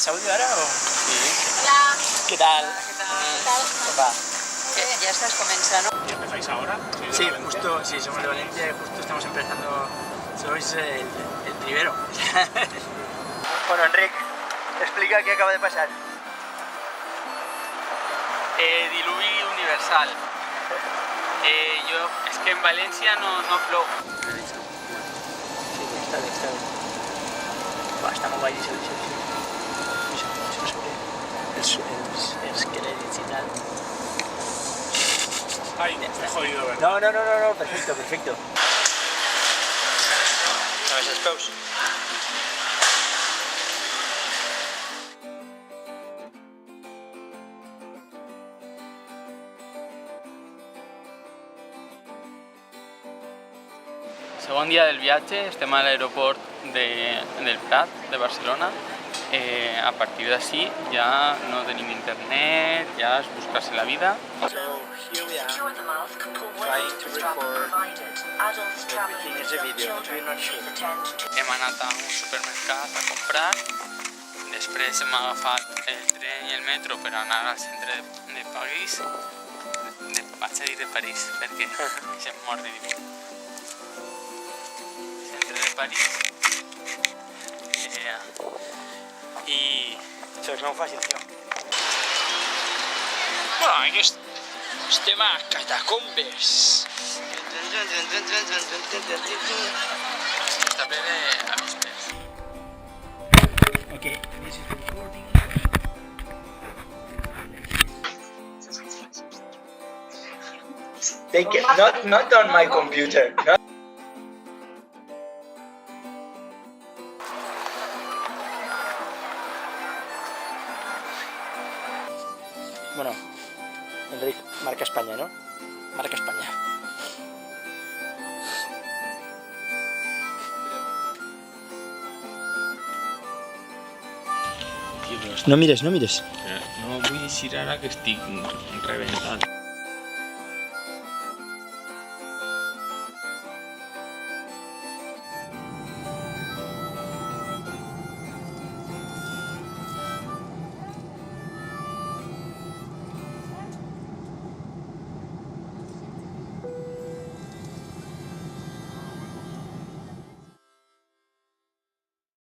¿Tienes audio ahora o...? Sí. Hola. ¿Qué tal? ¿Qué tal? Opa. Ya estás comenzando. ¿Y empezáis ahora? Sí, justo, sí, somos de Valencia y justo estamos empezando, sois el primero. Bueno, Enric, explica qué acaba de pasar. Diluvi universal. Es que en Valencia no plou. Sí, está bien. Està molt guai, això. Els crèdits i tal. Ay, me he jodido, ¿verdad? No, perfecto. ¿Sabes els peus? Segon dia del viatge, estem a l'aeroport del Prat, de Barcelona. A partir d'ací ja no tenim internet, ja és buscar-se la vida. So here we are, trying to record everything as a video, but we're not sure. Hem anat a un supermercat a comprar, després hem agafat el tren i el metro per anar al centre de París. Vaig a dir de París, perquè se'm mor de dir. Centre de París. I... Això és molt fàcil, tio. Bueno, aquí estem a catacombes. Està ple d'avispes. Okay, this is recording. Take it, not on my computer. Bueno, Enric, marca España, ¿no? Marca España. No mires. No vull eixir ara que estic rebentat.